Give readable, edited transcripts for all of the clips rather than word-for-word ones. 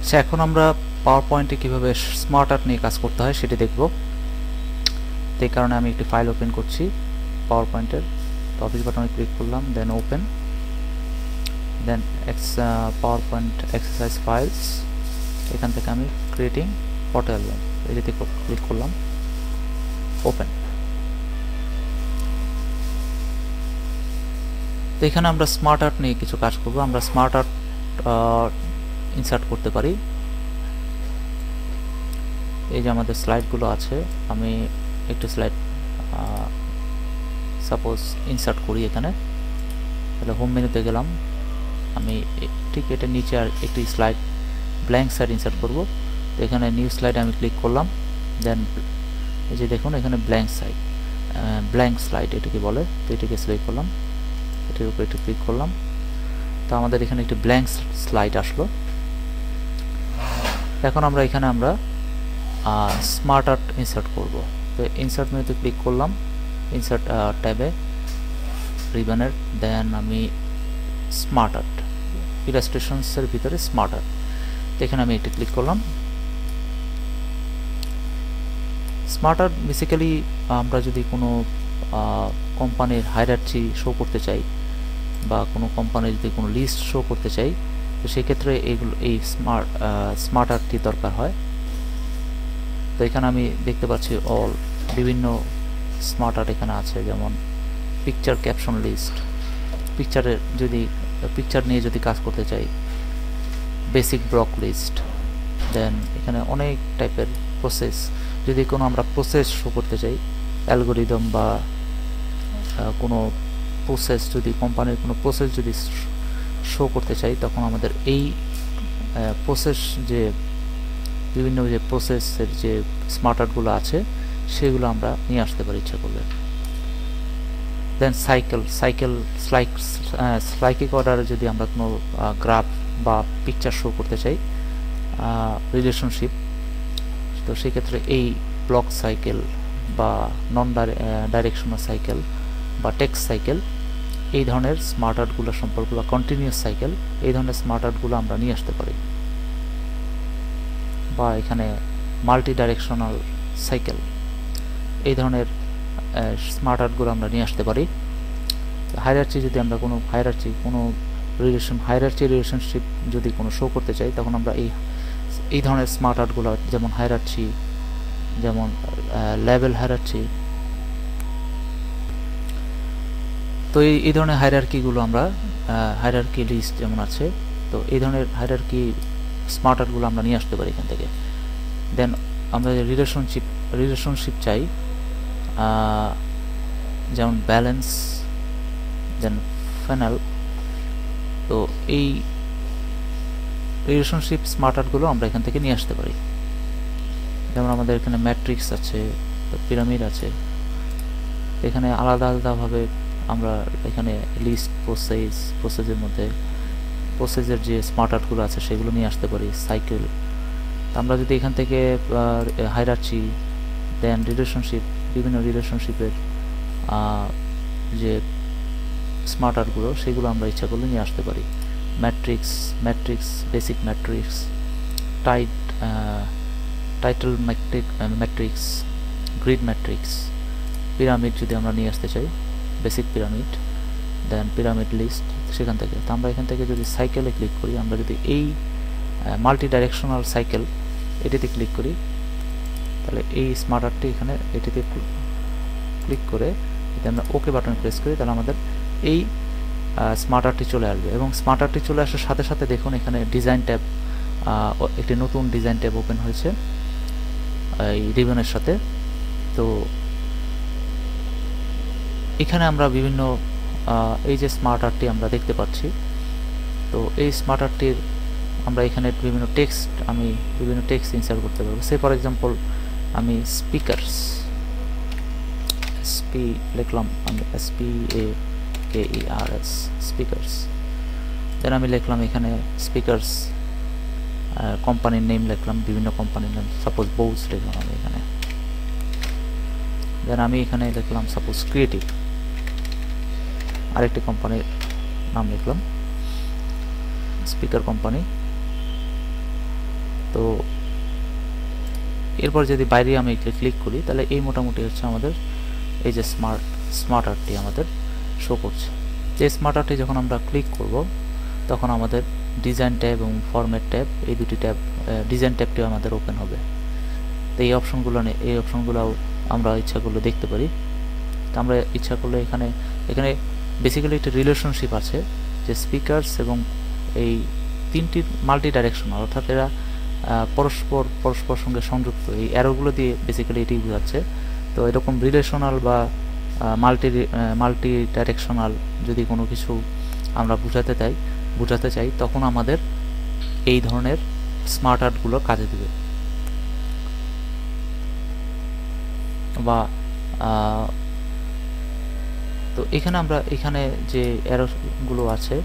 So এখন আমরা পাওয়ার পয়েন্টে কীভাবে স্মার্ট আর্ট নিয়ে কাজ করতে হয় সেটি দেখব। এই কারণে আমি একটি ফাইল ওপেন করছি পাওয়ার পয়েন্টের। তো অফিস বাটনে ক্লিক করলাম, দেন ওপেন, দেন পাওয়ার পয়েন্ট এক্সারসাইজ ফাইলস, এখান থেকে আমি ক্রিয়েটিং ফটো অ্যালবাম এটিতে ক্লিক করলাম, ওপেন। তো এখানে আমরা স্মার্ট আর্ট নিয়ে কিছু কাজ করব। আমরা স্মার্ট আর্ট ইনসার্ট করতে পারি। এই যে আমাদের স্লাইডগুলো আছে, আমি একটু স্লাইড সাপোজ ইনসার্ট করি এখানে। তাহলে হোম মেনুতে গেলাম, আমি ঠিক এটা নিচে আর একটি স্লাইড ব্ল্যাঙ্ক স্লাইড ইনসার্ট করব। তো এখানে নিউ স্লাইডে আমি ক্লিক করলাম, দেন এই যে দেখুন এখানে ব্ল্যাঙ্ক স্লাইড এটাকে বলে। তো এটাকে সিলেক্ট করলাম, এটার উপরে একটু ক্লিক করলাম। তো আমাদের এখানে একটি ব্ল্যাঙ্ক স্লাইড আসলো। এখন আমরা এখানে স্মার্ট আর্ট ইনসার্ট করব। তো ইনসার্ট মেনুতে ক্লিক করলাম, ইনসার্ট ট্যাবে রিবনের, দেন আমি স্মার্ট আর্ট ইলাস্ট্রেশনসের ভিতরে স্মার্ট আর্ট, তো এখানে আমি এটা ক্লিক করলাম। স্মার্ট আর্ট বেসিক্যালি আমরা যদি কোনো কোম্পানির হায়ারার্চি শো করতে চাই বা কোনো কোম্পানির যদি কোনো লিস্ট শো করতে চাই, তো সেক্ষেত্রে এই স্মার্ট আর্টটি দরকার হয়। তো এখানে আমি দেখতে পাচ্ছি বিভিন্ন স্মার্ট আর্ট এখানে আছে, যেমন পিকচার ক্যাপশন লিস্ট, পিকচার নিয়ে যদি কাজ করতে চাই, বেসিক ব্লক লিস্ট, দেন এখানে অনেক টাইপের প্রসেস, যদি কোনো আমরা প্রসেস শো করতে চাই, অ্যালগোরিদম বা কোনো প্রসেস, যদি কোম্পানির কোনো প্রসেস যদি শো করতে চাই, তখন আমাদের এই প্রসেস যে বিভিন্ন যে প্রসেসের যে স্মার্ট আর্টগুলো আছে সেগুলো আমরা নিয়ে আসতে পারি ইচ্ছা করলে। দেন সাইক্লিক অর্ডারে যদি আমরা কোনো গ্রাফ বা পিকচার শো করতে চাই, রিলেশনশিপ, তো সেক্ষেত্রে এই ব্লক সাইকেল বা নন ডাইরেকশনাল সাইকেল বা টেক্সট সাইকেল, এই ধরনের স্মার্ট আর্টগুলো সম্পর্কে বা কন্টিনিউয়াস সাইকেল, এই ধরনের স্মার্ট আর্টগুলো আমরা নিয়ে আসতে পারি। বা এখানে মাল্টি ডাইরেকশনাল সাইকেল, এই ধরনের স্মার্ট আর্টগুলো আমরা নিয়ে আসতে পারি। হায়ারার্চি যদি আমরা কোনো রিলেশনশিপ যদি কোনো শো করতে চাই, তখন আমরা এই ধরনের স্মার্ট আর্টগুলো, যেমন হায়ারার্চি, যেমন লেভেল হায়ারার্চি, তো এই ধরনের হায়ারার্কিগুলো আমরা হায়ারার্কি লিস্ট যেমন আছে, তো এই ধরনের হায়ারার্কি স্মার্ট আর্টগুলো আমরা নিয়ে আসতে পারি এখান থেকে। দেন আমরা রিলেশনশিপ চাই, যেমন ব্যালেন্স, দেন ফাইনাল, তো এই রিলেশনশিপ স্মার্ট আর্টগুলো আমরা এখান থেকে নিয়ে আসতে পারি। যেমন আমাদের এখানে ম্যাট্রিক্স আছে, পিরামিড আছে, এখানে আলাদা আলাদাভাবে আমরা এখানে লিস্ট, প্রসেসের মধ্যে প্রসেসের যে স্মার্ট আর্টগুলো আছে সেগুলো নিয়ে আসতে পারি। সাইকেল, আমরা যদি এখান থেকে হায়ারার্চি, দেন বিভিন্ন রিলেশনশিপের যে স্মার্ট আর্টগুলো সেগুলো আমরা ইচ্ছা করলে নিয়ে আসতে পারি। Matrix, basic matrix, title matrix, grid matrix, pyramid যদি আমরা নিয়ে আসতে চাই, বেসিক পিরামিড, দেন পিরামিড লিস্ট, সেখান থেকে। তো আমরা এখান থেকে যদি সাইকেলে ক্লিক করি, আমরা যদি এই মাল্টি ডাইরেকশনাল সাইকেল এটিতে ক্লিক করি, তাহলে এই স্মার্ট আর্টটি এখানে এটিতে ক্লিক করে যদি আমরা ওকে বাটন প্রেস করি, তাহলে আমাদের এই স্মার্ট আর্টটি চলে আসবে। এবং স্মার্ট আর্টটি চলে আসার সাথে সাথে দেখুন এখানে ডিজাইন ট্যাব, একটি নতুন ডিজাইন ট্যাব ওপেন হয়েছে এই রিবনের সাথে। তো এখানে আমরা বিভিন্ন এই যে স্মার্ট আর্টটি আমরা দেখতে পাচ্ছি, তো এই স্মার্ট আর্টটির আমরা এখানে বিভিন্ন টেক্সট ইনসার্ট করতে পারবো। সে ফর এক্সাম্পল আমি স্পিকার্স লিখলাম, আমি SPAKERS স্পিকার্স, দেন আমি লিখলাম এখানে স্পিকার্স, কোম্পানির নেম লিখলাম, বিভিন্ন কোম্পানির নেম, সাপোজ বোস লিখলাম আমি এখানে, দেন আমি এখানে লিখলাম সাপোজ ক্রিয়েটিভ, আরেকটি কোম্পানির নাম লিখলাম, স্পিকার কোম্পানি, তো এরপর যদি বাইরে আমি ক্লিক করি তাহলে এই মোটামুটি হচ্ছে আমাদের এই যে স্মার্ট আর্টটি আমাদের শো করছে। যে স্মার্ট আর্টটি যখন আমরা ক্লিক করব তখন আমাদের ডিজাইন ট্যাব এবং ফরম্যাট ট্যাব, এই দুটি ট্যাব, ডিজাইন ট্যাবটিও আমাদের ওপেন হবে। তো এই অপশনগুলোও আমরা ইচ্ছা করলে দেখতে পারি। তো আমরা ইচ্ছা করলে এখানে বেসিক্যালি একটা রিলেশনশিপ আছে যে স্পিকারস এবং এই তিনটি মাল্টি ডাইরেকশনাল, অর্থাৎ এরা পরস্পর সঙ্গে সংযুক্ত। এই অ্যারোগুলো দিয়ে বেসিক্যালি এটি বোঝাচ্ছে। তো এরকম রিলেশনাল বা মাল্টি ডাইরেকশনাল যদি কোনো কিছু আমরা বোঝাতে চাই তখন আমাদের এই ধরনের স্মার্ট আর্টগুলো কাজে দেবে। বা তো এখানে যে অ্যারোগুলো আছে,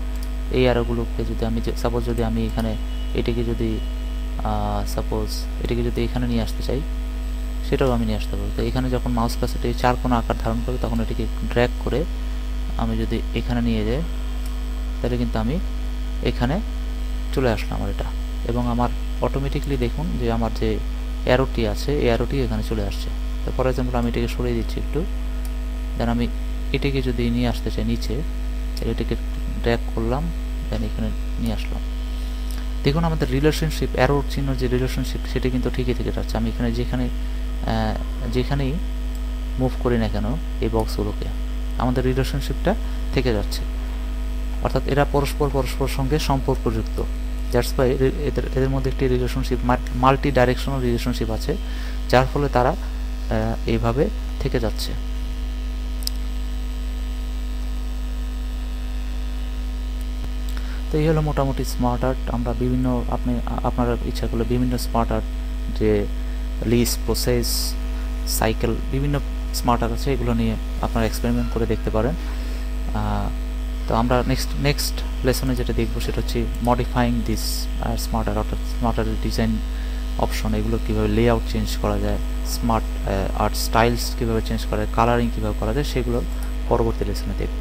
এই অ্যারোগুলোকে যদি আমি সাপোজ এখানে এটিকে যদি এখানে নিয়ে আসতে চাই, সেটাও আমি নিয়ে আসতে পারবো। তো এখানে যখন মাউস কার্সারটি চার কোণা আকার ধারণ করবে তখন এটিকে ড্র্যাগ করে আমি যদি এখানে নিয়ে যাই তাহলে কিন্তু আমি এখানে চলে আসলাম আমার এটা, এবং আমার অটোমেটিকলি দেখুন যে আমার যে অ্যারোটি আছে এই অ্যারোটি এখানে চলে আসছে। তো ফর এক্সাম্পল আমি এটাকে সরিয়ে দিচ্ছি একটু, দেন আমি এটিকে যদি নিয়ে আসতে চাই নিচে, এটিকে ড্র্যাগ করলাম, দেন এখানে নিয়ে আসলাম। দেখুন আমাদের রিলেশনশিপ, অ্যারোর চিহ্ন যে রিলেশনশিপ সেটি কিন্তু ঠিকই থেকে যাচ্ছে। আমি এখানে যেখানেই মুভ করি না কেন এই বক্সগুলোকে, আমাদের রিলেশনশিপটা থেকে যাচ্ছে, অর্থাৎ এরা পরস্পর সঙ্গে সম্পর্কযুক্ত। দ্যাটস ওয়াই এদের মধ্যে একটি রিলেশনশিপ, মাল্টি ডাইরেকশনাল রিলেশনশিপ আছে, যার ফলে তারা এইভাবে থেকে যাচ্ছে। তো এই হলো মোটামুটি স্মার্ট আর্ট। আমরা আপনারা ইচ্ছা করলে বিভিন্ন স্মার্ট আর্ট, যে লিস্ট, প্রসেস, সাইকেল, বিভিন্ন স্মার্ট আর্ট আছে, এগুলো নিয়ে আপনারা এক্সপেরিমেন্ট করে দেখতে পারেন। তো আমরা নেক্সট লেসনে যেটা দেখবো সেটা হচ্ছে মডিফাইং দিস স্মার্ট আর্ট, অর্থাৎ স্মার্ট আর্টের ডিজাইন অপশন, এগুলো কীভাবে লেআউট চেঞ্জ করা যায়, স্মার্ট আর্ট স্টাইলস কীভাবে চেঞ্জ করা যায়, কালারিং কীভাবে করা যায়, সেগুলো পরবর্তী লেসনে দেখব।